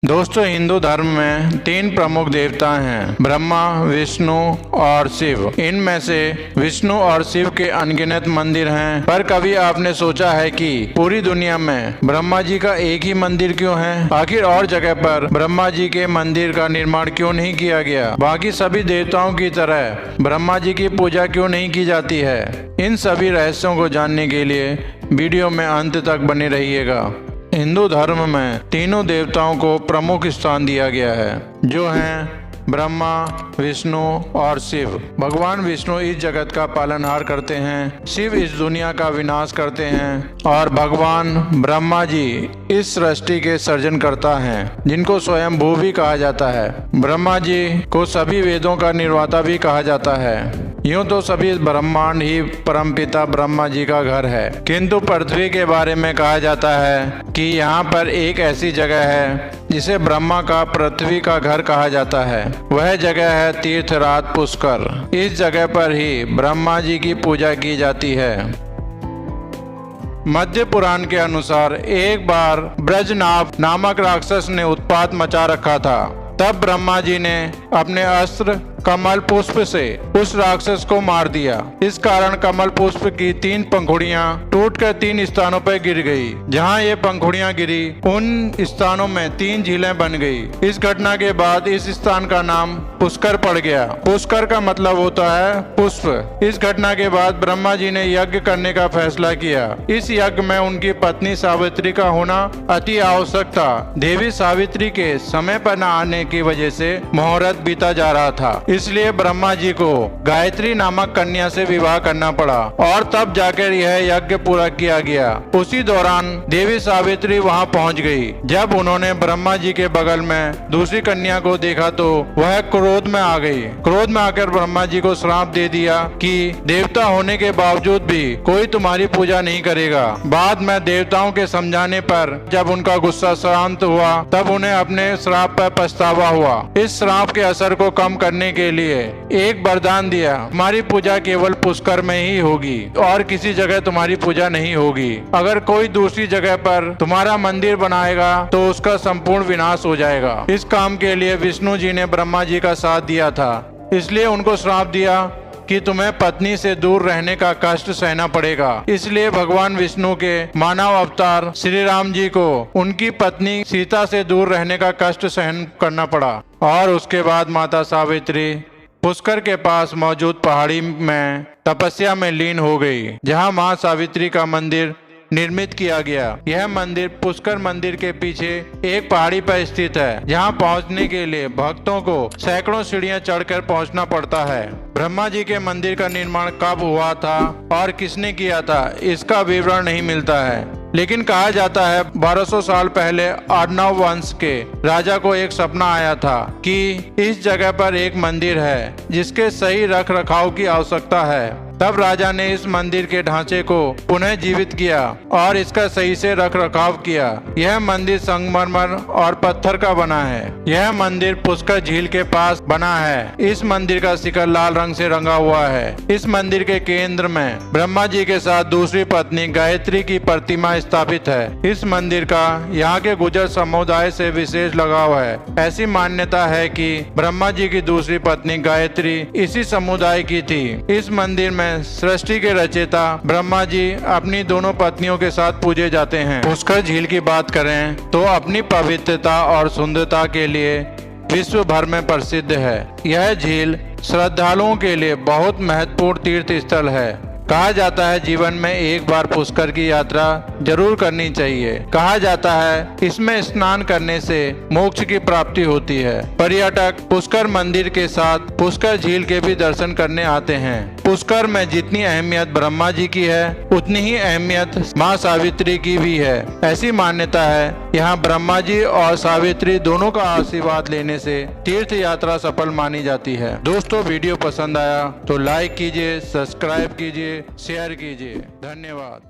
दोस्तों, हिंदू धर्म में 3 प्रमुख देवता हैं, ब्रह्मा, विष्णु और शिव। इनमें से विष्णु और शिव के अनगिनत मंदिर हैं, पर कभी आपने सोचा है कि पूरी दुनिया में ब्रह्मा जी का एक ही मंदिर क्यों है? आखिर और जगह पर ब्रह्मा जी के मंदिर का निर्माण क्यों नहीं किया गया? बाकी सभी देवताओं की तरह ब्रह्मा जी की पूजा क्यों नहीं की जाती है? इन सभी रहस्यों को जानने के लिए वीडियो में अंत तक बने रहिएगा। हिंदू धर्म में तीनों देवताओं को प्रमुख स्थान दिया गया है, जो हैं ब्रह्मा, विष्णु और शिव। भगवान विष्णु इस जगत का पालनहार करते हैं, शिव इस दुनिया का विनाश करते हैं और भगवान ब्रह्मा जी इस सृष्टि के सृजन करता है, जिनको स्वयं भू भी कहा जाता है। ब्रह्मा जी को सभी वेदों का निर्माता भी कहा जाता है। यूं तो सभी ब्रह्मांड ही परमपिता ब्रह्मा जी का घर है, किंतु पृथ्वी के बारे में कहा जाता है कि यहाँ पर एक ऐसी जगह है जिसे ब्रह्मा का पृथ्वी का घर कहा जाता है। वह जगह है तीर्थराज पुष्कर। इस जगह पर ही ब्रह्मा जी की पूजा की जाती है। मध्य पुराण के अनुसार एक बार ब्रजनाभ नामक राक्षस ने उत्पात मचा रखा था। तब ब्रह्मा जी ने अपने अस्त्र कमल पुष्प से उस राक्षस को मार दिया। इस कारण कमल पुष्प की 3 पंखुड़ियां टूटकर 3 स्थानों पर गिर गई। जहां ये पंखुड़ियां गिरी, उन स्थानों में 3 झीलें बन गई। इस घटना के बाद इस स्थान का नाम पुष्कर पड़ गया। पुष्कर का मतलब होता है पुष्प। इस घटना के बाद ब्रह्मा जी ने यज्ञ करने का फैसला किया। इस यज्ञ में उनकी पत्नी सावित्री का होना अति आवश्यक था। देवी सावित्री के समय पर न आने की वजह से मुहूर्त बीता जा रहा था, इसलिए ब्रह्मा जी को गायत्री नामक कन्या से विवाह करना पड़ा और तब जाकर यह यज्ञ पूरा किया गया। उसी दौरान देवी सावित्री वहां पहुंच गई। जब उन्होंने ब्रह्मा जी के बगल में दूसरी कन्या को देखा तो वह क्रोध में आ गई। क्रोध में आकर ब्रह्मा जी को श्राप दे दिया कि देवता होने के बावजूद भी कोई तुम्हारी पूजा नहीं करेगा। बाद में देवताओं के समझाने पर जब उनका गुस्सा शांत हुआ, तब उन्हें अपने श्राप पर पछतावा हुआ। इस श्राप के असर को कम करने के लिए एक वरदान दिया, हमारी पूजा केवल पुष्कर में ही होगी और किसी जगह तुम्हारी पूजा नहीं होगी। अगर कोई दूसरी जगह पर तुम्हारा मंदिर बनाएगा तो उसका संपूर्ण विनाश हो जाएगा। इस काम के लिए विष्णु जी ने ब्रह्मा जी का साथ दिया था, इसलिए उनको श्राप दिया कि तुम्हें पत्नी से दूर रहने का कष्ट सहना पड़ेगा। इसलिए भगवान विष्णु के मानव अवतार श्री राम जी को उनकी पत्नी सीता से दूर रहने का कष्ट सहन करना पड़ा और उसके बाद माता सावित्री पुष्कर के पास मौजूद पहाड़ी में तपस्या में लीन हो गई, जहां मां सावित्री का मंदिर निर्मित किया गया। यह मंदिर पुष्कर मंदिर के पीछे एक पहाड़ी पर स्थित है, जहां पहुंचने के लिए भक्तों को सैकड़ों सीढ़ियां चढ़कर पहुंचना पड़ता है। ब्रह्मा जी के मंदिर का निर्माण कब हुआ था और किसने किया था, इसका विवरण नहीं मिलता है, लेकिन कहा जाता है 1200 साल पहले अर्णव वंश के राजा को एक सपना आया था कि इस जगह पर एक मंदिर है जिसके सही रख रखाव की आवश्यकता है। तब राजा ने इस मंदिर के ढांचे को पुनः जीवित किया और इसका सही से रख रखाव किया। यह मंदिर संगमरमर और पत्थर का बना है। यह मंदिर पुष्कर झील के पास बना है। इस मंदिर का शिखर लाल रंग से रंगा हुआ है। इस मंदिर के केंद्र में ब्रह्मा जी के साथ दूसरी पत्नी गायत्री की प्रतिमा स्थापित है। इस मंदिर का यहाँ के गुर्जर समुदाय से विशेष लगाव है। ऐसी मान्यता है कि ब्रह्मा जी की दूसरी पत्नी गायत्री इसी समुदाय की थी। इस मंदिर में सृष्टि के रचयिता ब्रह्मा जी अपनी दोनों पत्नियों के साथ पूजे जाते हैं। पुष्कर झील की बात करें तो अपनी पवित्रता और सुंदरता के लिए विश्व भर में प्रसिद्ध है। यह झील श्रद्धालुओं के लिए बहुत महत्वपूर्ण तीर्थ स्थल है। कहा जाता है जीवन में एक बार पुष्कर की यात्रा जरूर करनी चाहिए। कहा जाता है इसमें स्नान करने से मोक्ष की प्राप्ति होती है। पर्यटक पुष्कर मंदिर के साथ पुष्कर झील के भी दर्शन करने आते हैं। पुष्कर में जितनी अहमियत ब्रह्मा जी की है, उतनी ही अहमियत माँ सावित्री की भी है। ऐसी मान्यता है यहाँ ब्रह्मा जी और सावित्री दोनों का आशीर्वाद लेने से तीर्थ यात्रा सफल मानी जाती है। दोस्तों, वीडियो पसंद आया तो लाइक कीजिए, सब्सक्राइब कीजिए, शेयर कीजिए। धन्यवाद।